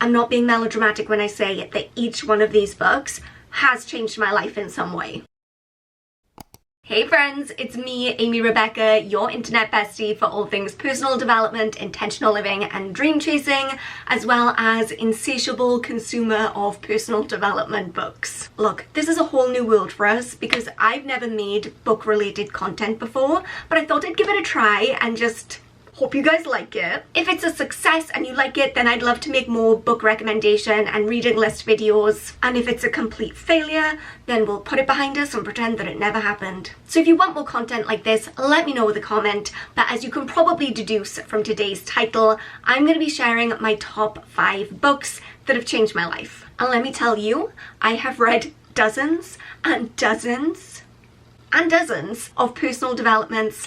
I'm not being melodramatic when I say that each one of these books has changed my life in some way. Hey friends, it's me, Amy Rebecca, your internet bestie for all things personal development, intentional living and dream chasing, as well as insatiable consumer of personal development books. Look, this is a whole new world for us because I've never made book related content before, but I thought I'd give it a try and just hope you guys like it. If it's a success and you like it, then I'd love to make more book recommendation and reading list videos. And if it's a complete failure, then we'll put it behind us and pretend that it never happened. So if you want more content like this, let me know with a comment. But as you can probably deduce from today's title, I'm going to be sharing my top 5 books that have changed my life. And let me tell you, I have read dozens and dozens and dozens of personal development /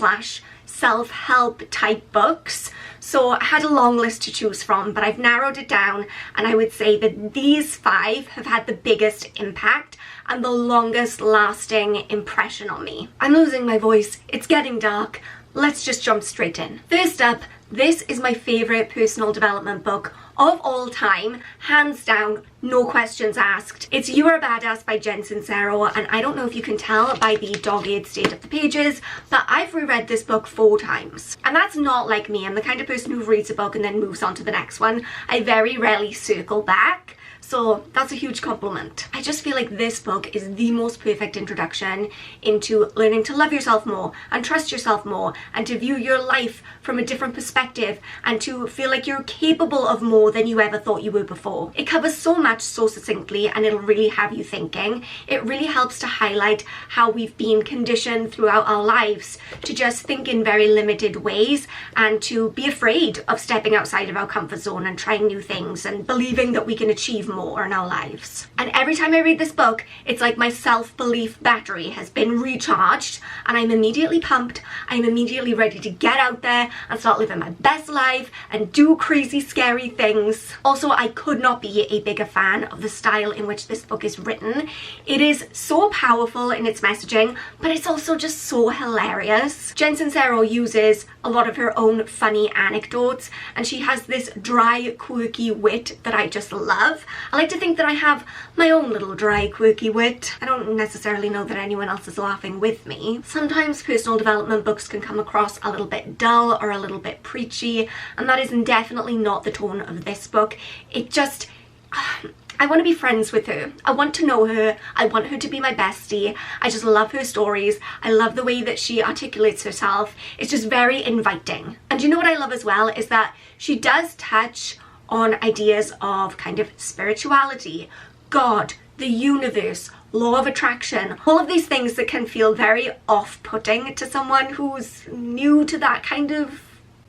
self-help type books, so I had a long list to choose from, but I've narrowed it down, and I would say that these 5 have had the biggest impact and the longest lasting impression on me. I'm losing my voice, it's getting dark, let's just jump straight in. First up, this is my favourite personal development book of all time, hands down, no questions asked. It's You Are a Badass by Jen Sincero, and I don't know if you can tell by the dog-eared state of the pages, but I've reread this book 4 times. And that's not like me. I'm the kind of person who reads a book and then moves on to the next one. I very rarely circle back. So that's a huge compliment. I just feel like this book is the most perfect introduction into learning to love yourself more and trust yourself more and to view your life from a different perspective and to feel like you're capable of more than you ever thought you were before. It covers so much so succinctly and it'll really have you thinking. It really helps to highlight how we've been conditioned throughout our lives to just think in very limited ways and to be afraid of stepping outside of our comfort zone and trying new things and believing that we can achieve more in our lives. And every time I read this book, it's like my self-belief battery has been recharged and I'm immediately pumped. I'm immediately ready to get out there and start living my best life and do crazy scary things. Also, I could not be a bigger fan of the style in which this book is written. It is so powerful in its messaging, but it's also just so hilarious. Jen Sincero uses a lot of her own funny anecdotes and she has this dry, quirky wit that I just love. I like to think that I have my own little dry, quirky wit. I don't necessarily know that anyone else is laughing with me. Sometimes personal development books can come across a little bit dull or a little bit preachy, and that is definitely not the tone of this book. It just... I want to be friends with her. I want to know her. I want her to be my bestie. I just love her stories. I love the way that she articulates herself. It's just very inviting. And you know what I love as well is that she does touch on ideas of kind of spirituality, God, the universe, law of attraction, all of these things that can feel very off-putting to someone who's new to that kind of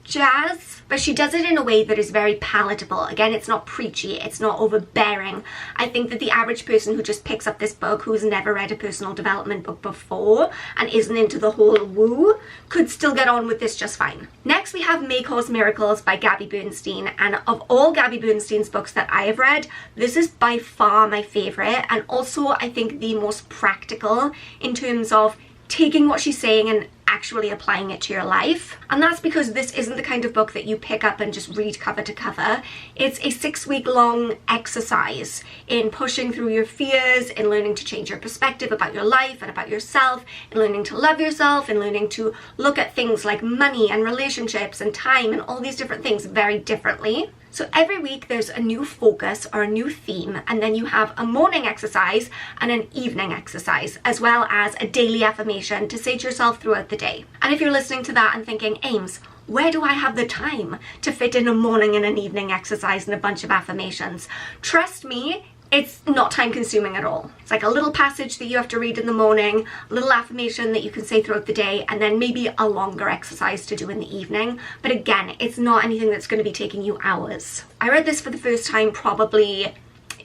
jazz, but she does it in a way that is very palatable. Again, it's not preachy, it's not overbearing. I think that the average person who just picks up this book, who's never read a personal development book before and isn't into the whole woo, could still get on with this just fine. Next we have May Cause Miracles by Gabby Bernstein, and of all Gabby Bernstein's books that I have read, this is by far my favorite, and also I think the most practical in terms of taking what she's saying and actually applying it to your life. And that's because this isn't the kind of book that you pick up and just read cover to cover. It's a 6-week long exercise in pushing through your fears, in learning to change your perspective about your life and about yourself, in learning to love yourself, in learning to look at things like money and relationships and time and all these different things very differently. So every week there's a new focus or a new theme, and then you have a morning exercise and an evening exercise, as well as a daily affirmation to say to yourself throughout the day. And if you're listening to that and thinking, Ames, where do I have the time to fit in a morning and an evening exercise and a bunch of affirmations? Trust me, it's not time consuming at all. It's like a little passage that you have to read in the morning, a little affirmation that you can say throughout the day, and then maybe a longer exercise to do in the evening. But again, it's not anything that's going to be taking you hours. I read this for the first time probably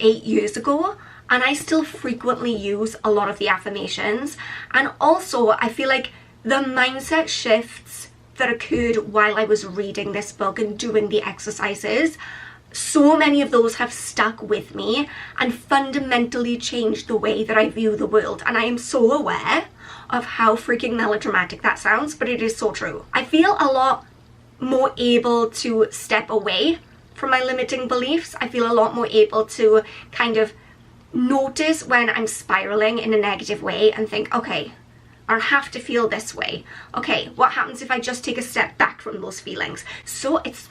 8 years ago, and I still frequently use a lot of the affirmations. And also, I feel like the mindset shifts that occurred while I was reading this book and doing the exercises, so many of those have stuck with me and fundamentally changed the way that I view the world. And I am so aware of how freaking melodramatic that sounds, but it is so true. I feel a lot more able to step away from my limiting beliefs. I feel a lot more able to kind of notice when I'm spiraling in a negative way and think, okay, I have to feel this way. Okay, what happens if I just take a step back from those feelings? So it's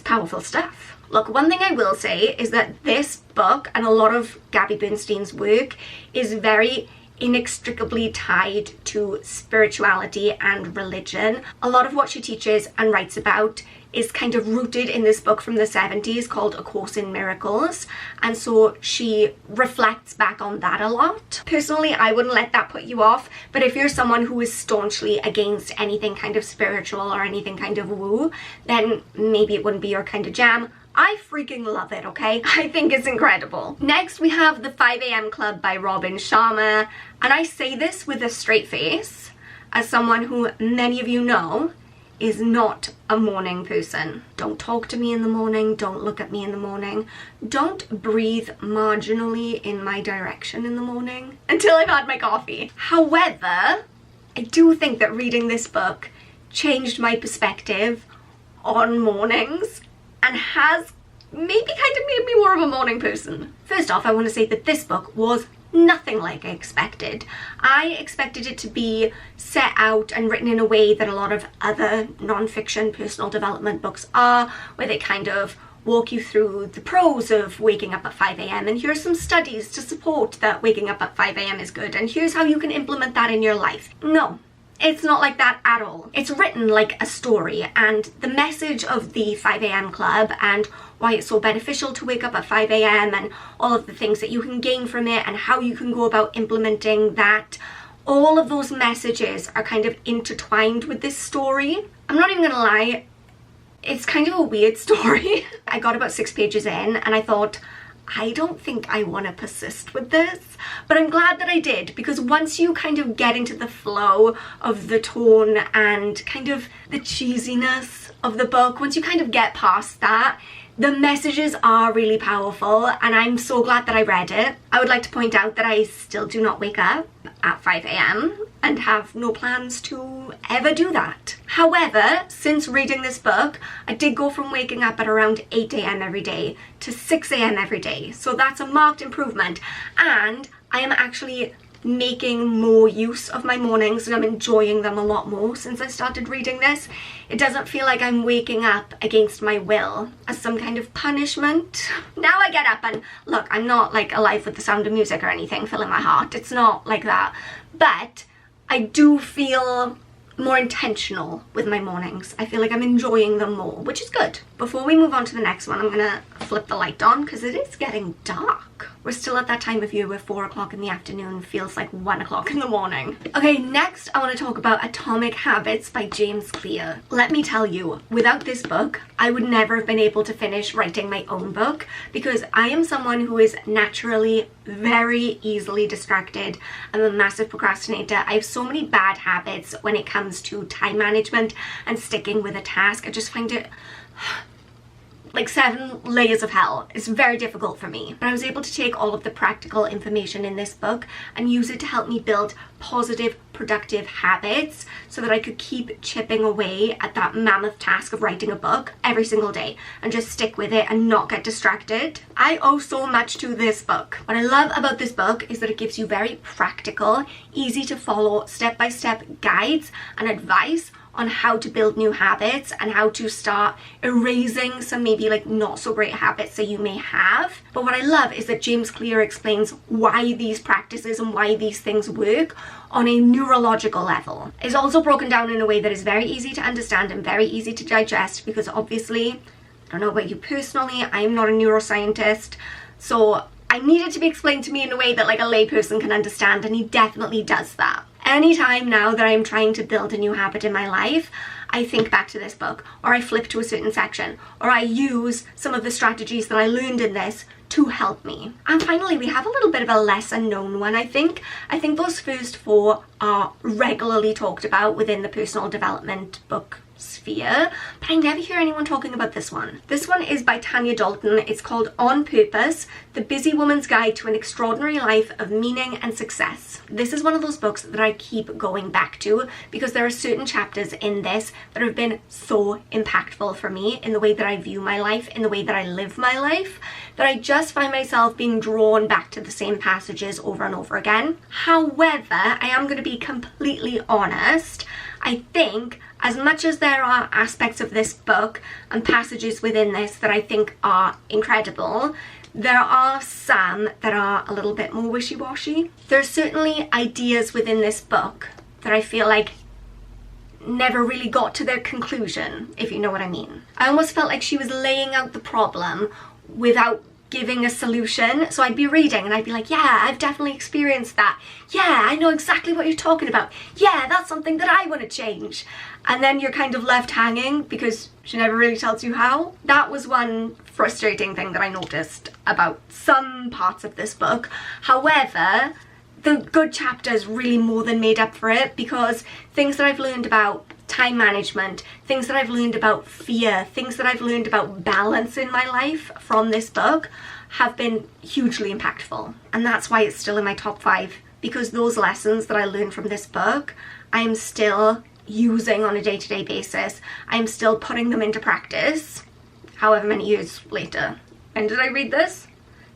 powerful stuff. Look, one thing I will say is that this book and a lot of Gabby Bernstein's work is very inextricably tied to spirituality and religion. A lot of what she teaches and writes about is kind of rooted in this book from the 70s called A Course in Miracles, and so she reflects back on that a lot. Personally, I wouldn't let that put you off, but if you're someone who is staunchly against anything kind of spiritual or anything kind of woo, then maybe it wouldn't be your kind of jam. I freaking love it, okay? I think it's incredible. Next, we have The 5 a.m. Club by Robin Sharma, and I say this with a straight face as someone who many of you know is not a morning person. Don't talk to me in the morning, don't look at me in the morning, don't breathe marginally in my direction in the morning until I've had my coffee. However, I do think that reading this book changed my perspective on mornings and has maybe kind of made me more of a morning person. First off, I want to say that this book was nothing like I expected. I expected it to be set out and written in a way that a lot of other non-fiction personal development books are, where they kind of walk you through the pros of waking up at 5 a.m. and here's some studies to support that waking up at 5 a.m. is good and here's how you can implement that in your life. No. It's not like that at all. It's written like a story, and the message of the 5 a.m. Club and why it's so beneficial to wake up at 5 a.m. and all of the things that you can gain from it and how you can go about implementing that, all of those messages are kind of intertwined with this story. I'm not even gonna lie, it's kind of a weird story. I got about 6 pages in and I thought, I don't think I want to persist with this, but I'm glad that I did, because once you kind of get into the flow of the tone and kind of the cheesiness of the book, once you kind of get past that, the messages are really powerful and I'm so glad that I read it. I would like to point out that I still do not wake up at 5 a.m. and have no plans to ever do that. However, since reading this book, I did go from waking up at around 8 a.m. every day to 6 a.m. every day. So that's a marked improvement, and I am actually making more use of my mornings and I'm enjoying them a lot more since I started reading this. It doesn't feel like I'm waking up against my will as some kind of punishment. Now I get up and look, I'm not like alive with the sound of music or anything filling my heart. It's not like that. But I do feel more intentional with my mornings. I feel like I'm enjoying them more, which is good. Before we move on to the next one, I'm gonna flip the light on because it is getting dark. We're still at that time of year where 4 o'clock in the afternoon feels like 1 o'clock in the morning. Okay, next I want to talk about Atomic Habits by James Clear. Let me tell you, without this book, I would never have been able to finish writing my own book, because I am someone who is naturally very easily distracted. I'm a massive procrastinator. I have so many bad habits when it comes to time management and sticking with a task. I just find it like 7 layers of hell. It's very difficult for me. But I was able to take all of the practical information in this book and use it to help me build positive, productive habits so that I could keep chipping away at that mammoth task of writing a book every single day and just stick with it and not get distracted. I owe so much to this book. What I love about this book is that it gives you very practical, easy to follow, step-by-step guides and advice on how to build new habits and how to start erasing some maybe like not so great habits that you may have. But what I love is that James Clear explains why these practices and why these things work on a neurological level. It's also broken down in a way that is very easy to understand and very easy to digest, because obviously, I don't know about you personally, I'm not a neuroscientist, so I need it to be explained to me in a way that like a layperson can understand, and he definitely does that. Anytime now that I'm trying to build a new habit in my life, I think back to this book, or I flip to a certain section, or I use some of the strategies that I learned in this to help me. And finally, we have a little bit of a lesser known one, I think. I think those first 4 are regularly talked about within the personal development book sphere, but I never hear anyone talking about this one. This one is by Tanya Dalton. It's called On Purpose, The Busy Woman's Guide to an Extraordinary Life of Meaning and Success. This is one of those books that I keep going back to because there are certain chapters in this that have been so impactful for me in the way that I view my life, in the way that I live my life, that I just find myself being drawn back to the same passages over and over again. However, I am going to be completely honest. I think as much as there are aspects of this book and passages within this that I think are incredible, there are some that are a little bit more wishy-washy. There are certainly ideas within this book that I feel like never really got to their conclusion, if you know what I mean. I almost felt like she was laying out the problem without giving a solution. So I'd be reading and I'd be like, yeah, I've definitely experienced that. Yeah, I know exactly what you're talking about. Yeah, that's something that I want to change. And then you're kind of left hanging because she never really tells you how. That was one frustrating thing that I noticed about some parts of this book. However, the good chapters really more than made up for it, because things that I've learned about time management, things that I've learned about fear, things that I've learned about balance in my life from this book have been hugely impactful. And that's why it's still in my top 5, because those lessons that I learned from this book, I am still using on a day-to-day basis. I'm still putting them into practice, however many years later. When did I read this?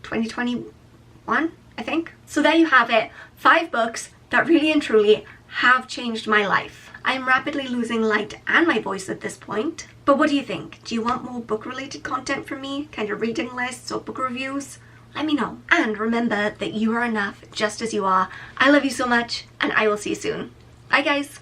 2021, I think. So there you have it, 5 books that really and truly have changed my life. I'm rapidly losing light and my voice at this point. But what do you think? Do you want more book-related content from me? Kind of reading lists or book reviews? Let me know. And remember that you are enough just as you are. I love you so much, and I will see you soon. Bye guys.